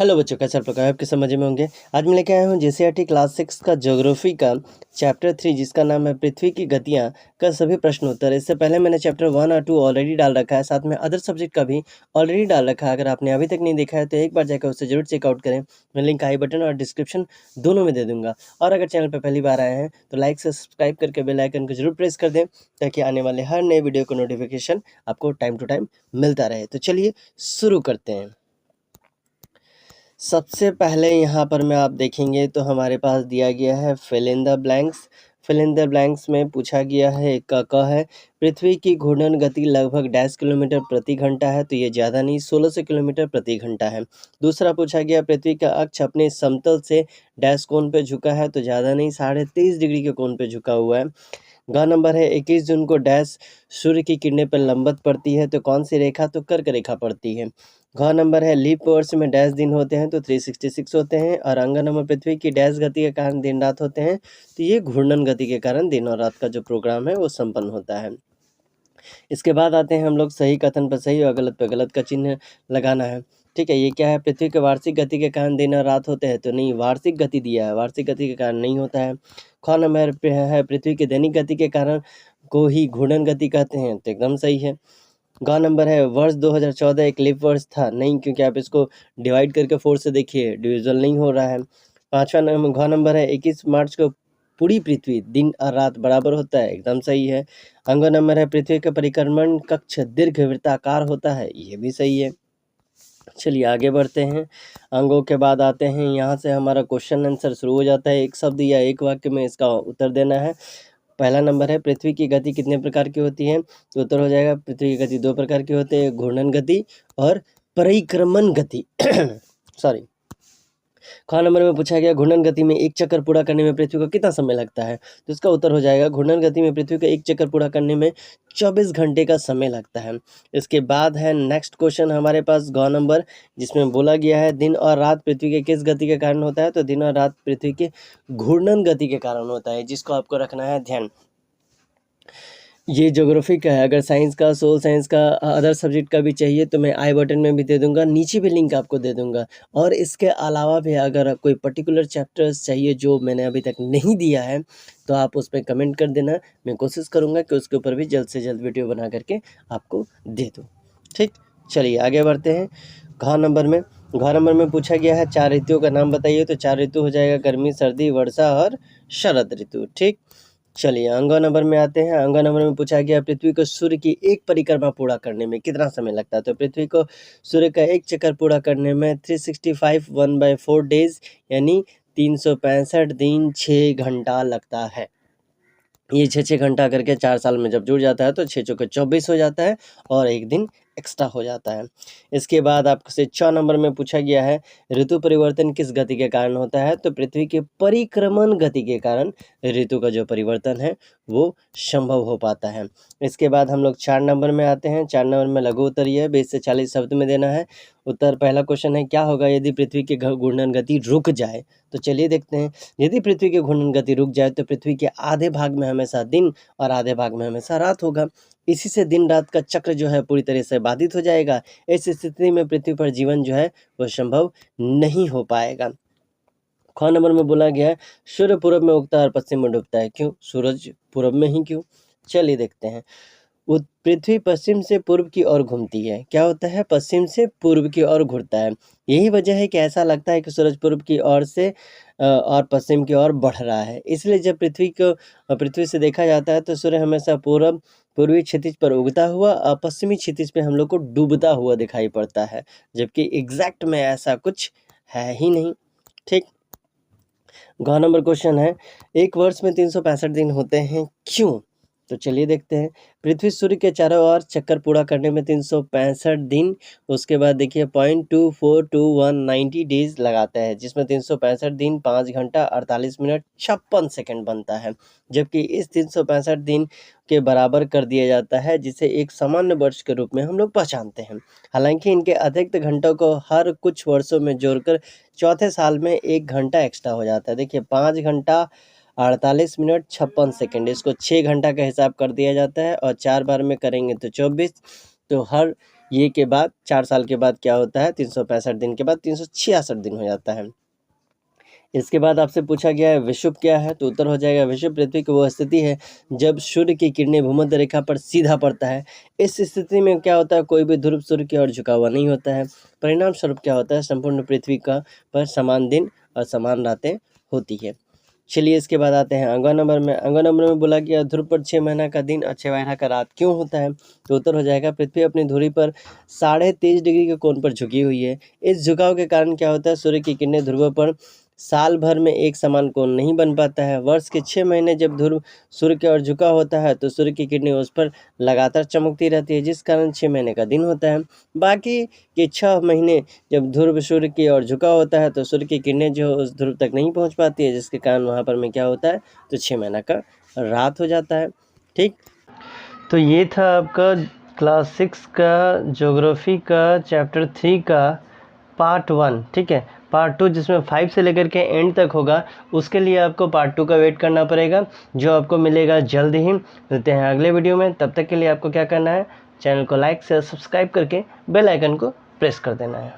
Hello बच्चों, कैसे आप लोग आपके समझ में होंगे। आज मैं लेके आया हूँ जेसीईआरटी क्लास 6 का ज्योग्राफी का चैप्टर 3 जिसका नाम है पृथ्वी की गतियाँ का सभी प्रश्न उत्तर। इससे पहले मैंने चैप्टर 1 और 2 ऑलरेडी डाल रखा है, साथ में अदर सब्जेक्ट का भी ऑलरेडी डाल रखा है। अगर आपने अभी तक नहीं देखा है तो एक बार जाकर उसे जरूर चेकआउट करें। मैं लिंक आई बटन और डिस्क्रिप्शन दोनों में दे दूँगा। और अगर चैनल पर पहली बार आए हैं तो लाइक से सब्सक्राइब करके बेल आइकन को जरूर प्रेस कर दें ताकि आने वाले हर नए वीडियो को नोटिफिकेशन आपको टाइम टू टाइम मिलता रहे। तो चलिए शुरू करते हैं। सबसे पहले यहाँ पर में आप देखेंगे तो हमारे पास दिया गया है fill in the blanks. Fill in the blanks में पूछा गया है एक का है पृथ्वी की घूर्णन गति लगभग 10 किलोमीटर प्रति घंटा है, तो ये ज़्यादा नहीं 1600 किलोमीटर प्रति घंटा है। दूसरा पूछा गया पृथ्वी का अक्ष अपने समतल से डैश कोण पे झुका है, तो ज़्यादा नहीं 23.5 डिग्री के कोण पे झुका हुआ है। ग नंबर है 21 जून को डैश सूर्य की किरणें पर लंबवत पड़ती है, तो कौन सी रेखा, तो कर्क रेखा पड़ती है। घ नंबर है लीप वर्ष में डैश दिन होते हैं, तो 366 होते हैं। और अंग नंबर पृथ्वी की डैश गति के कारण दिन रात होते हैं, तो ये घूर्णन गति के कारण दिन और रात का जो प्रोग्राम है वो संपन्न होता है। इसके बाद आते हैं हम लोग सही कथन पर सही और गलत पर गलत का चिन्ह लगाना है। ठीक है, ये क्या है, पृथ्वी के वार्षिक गति के कारण दिन और रात होते हैं, तो नहीं, वार्षिक गति दिया है, वार्षिक गति के कारण नहीं होता है। ख नंबर पे है पृथ्वी की दैनिक गति के कारण को ही घूर्णन गति कहते हैं, तो एकदम सही है। ग नंबर है वर्ष 2014 एक लीप वर्ष था, नहीं, क्योंकि आप इसको डिवाइड करके 4 से देखिए, डिविजन नहीं हो रहा है। पाँचवा नंबर घ नंबर है 21 मार्च को पूरी पृथ्वी दिन और रात बराबर होता है, एकदम सही है। अंग नंबर है पृथ्वी का परिक्रमण कक्ष दीर्घवृत्ताकार होता है, ये भी सही है। चलिए आगे बढ़ते हैं। अंगों के बाद आते हैं, यहाँ से हमारा क्वेश्चन आंसर शुरू हो जाता है। एक शब्द या एक वाक्य में इसका उत्तर देना है। पहला नंबर है पृथ्वी की गति कितने प्रकार की होती है, तो उत्तर हो जाएगा पृथ्वी की गति 2 प्रकार की होती है, घूर्णन गति और परिक्रमण गति सॉरी। ख नंबर में पूछा गया घूर्णन गति में एक चक्कर पूरा करने में पृथ्वी को कितना समय लगता है, तो इसका उत्तर हो जाएगा घूर्णन गति में पृथ्वी का एक चक्कर पूरा करने में 24 घंटे का समय लगता है। इसके बाद है नेक्स्ट क्वेश्चन हमारे पास ग नंबर, जिसमें बोला गया है दिन और रात पृथ्वी के किस गति के कारण होता है, तो दिन और रात पृथ्वी के घूर्णन गति के कारण होता है, जिसको आपको रखना है ध्यान। ये ज्योग्राफी का है। अगर साइंस का, सोशल साइंस का, अदर सब्जेक्ट का भी चाहिए तो मैं आई बटन में भी दे दूंगा, नीचे भी लिंक आपको दे दूंगा। और इसके अलावा भी अगर कोई पर्टिकुलर चैप्टर्स चाहिए जो मैंने अभी तक नहीं दिया है तो आप उसमें कमेंट कर देना, मैं कोशिश करूंगा कि उसके ऊपर भी जल्द से जल्द वीडियो बना करके आपको दे दूँ। ठीक, चलिए आगे बढ़ते हैं। घ नंबर में पूछा गया है 4 ऋतुओं का नाम बताइए, तो 4 ऋतु हो जाएगा गर्मी, सर्दी, वर्षा और शरद ऋतु। ठीक, चलिए अंग नंबर में आते हैं। अंग नंबर में पूछा गया पृथ्वी को सूर्य की एक परिक्रमा पूरा करने में कितना समय लगता है, तो पृथ्वी को सूर्य का एक चक्कर पूरा करने में 365 1/4 डेज यानी 365 दिन 6 घंटा लगता है। ये 6 घंटा करके 4 साल में जब जुड़ जाता है तो 6 चौके 24 हो जाता है और एक दिन एक्स्ट्रा हो जाता है। इसके बाद आपसे 6 नंबर में पूछा गया है ऋतु परिवर्तन किस गति के कारण होता है, तो पृथ्वी के परिक्रमण गति के कारण ऋतु का जो परिवर्तन है वो संभव हो पाता है। इसके बाद हम लोग 4 नंबर में आते हैं। 4 नंबर में लघु उत्तर ये है 20 से 40 शब्द में देना है उत्तर। पहला क्वेश्चन है क्या होगा यदि पृथ्वी की घूर्णन गति रुक जाए, तो चलिए देखते हैं। यदि पृथ्वी की घूर्णन गति रुक जाए तो पृथ्वी के आधे भाग में हमेशा दिन और आधे भाग में हमेशा रात होगा। इसी से दिन रात का चक्र जो है पूरी तरह से बाधित हो जाएगा। इस स्थिति में पृथ्वी पर जीवन जो है वो संभव नहीं हो पाएगा। ख नंबर में बोला गया है सूर्य पूर्व में उगता है और पश्चिम में डूबता है, क्यों, सूरज पूर्व में ही क्यों। चलिए देखते हैं। पृथ्वी पश्चिम से पूर्व की ओर घूमती है, क्या होता है, पश्चिम से पूर्व की ओर घूरता है। यही वजह है कि ऐसा लगता है कि सूरज पूर्व की ओर से और पश्चिम की ओर बढ़ रहा है। इसलिए जब पृथ्वी से देखा जाता है तो सूर्य हमेशा पूर्वी क्षितिज पर उगता हुआ और पश्चिमी क्षितिज पे हम लोग को डूबता हुआ दिखाई पड़ता है, जबकि एग्जैक्ट में ऐसा कुछ है ही नहीं। ठीक, ग नंबर क्वेश्चन है एक वर्ष में 365 दिन होते हैं, क्यों, तो चलिए देखते हैं। पृथ्वी सूर्य के चारों ओर चक्कर पूरा करने में 365 दिन, उसके बाद देखिए 0.2421 डेज लगाता है, जिसमें 365 दिन 5 घंटा 48 मिनट 56 सेकंड बनता है। जबकि इस 365 दिन के बराबर कर दिया जाता है, जिसे एक सामान्य वर्ष के रूप में हम लोग पहचानते हैं। हालांकि इनके अतिरिक्त घंटों को हर कुछ वर्षों में जोड़कर चौथे साल में 1 घंटा एक्स्ट्रा हो जाता है। देखिए 5 घंटा 48 मिनट 56 सेकंड, इसको 6 घंटा का हिसाब कर दिया जाता है और 4 बार में करेंगे तो 24, तो हर ये के बाद 4 साल के बाद क्या होता है, 365 दिन के बाद 366 दिन हो जाता है। इसके बाद आपसे पूछा गया है विषुव क्या है, तो उत्तर हो जाएगा विषुव पृथ्वी की वो स्थिति है जब सूर्य की किरणें भूमध्य रेखा पर सीधा पड़ता है। इस स्थिति में क्या होता है, कोई भी ध्रुव सूर्य की ओर झुका हुआ नहीं होता है। परिणाम स्वरूप क्या होता है, संपूर्ण पृथ्वी का पर समान दिन और समान रातें होती है। चलिए इसके बाद आते हैं अंगवा नंबर में। अंगवा नंबर में बोला गया ध्रुव पर 6 महीना का दिन और 6 महीना का रात क्यों होता है, तो उत्तर हो जाएगा पृथ्वी अपनी धुरी पर 23.5 डिग्री के कोण पर झुकी हुई है। इस झुकाव के कारण क्या होता है, सूर्य की किरणें ध्रुवों पर साल भर में एक समान कोण नहीं बन पाता है। वर्ष के 6 महीने जब ध्रुव सूर्य की ओर झुका होता है तो सूर्य की किरणें उस पर लगातार चमकती रहती है, जिस कारण 6 महीने का दिन होता है। बाकी के 6 महीने जब ध्रुव सूर्य की ओर झुका होता है तो सूर्य की किरणें जो उस ध्रुव तक नहीं पहुंच पाती है, जिसके कारण वहां पर में क्या होता है, तो 6 महीना का रात हो जाता है। ठीक, तो ये था आपका क्लास 6 का ज्योग्राफी का चैप्टर 3 का पार्ट 1। ठीक है, पार्ट 2 जिसमें 5 से लेकर के एंड तक होगा, उसके लिए आपको पार्ट 2 का वेट करना पड़ेगा, जो आपको मिलेगा जल्द ही। मिलते हैं अगले वीडियो में, तब तक के लिए आपको क्या करना है, चैनल को लाइक शेयर सब्सक्राइब करके बेल आइकन को प्रेस कर देना है।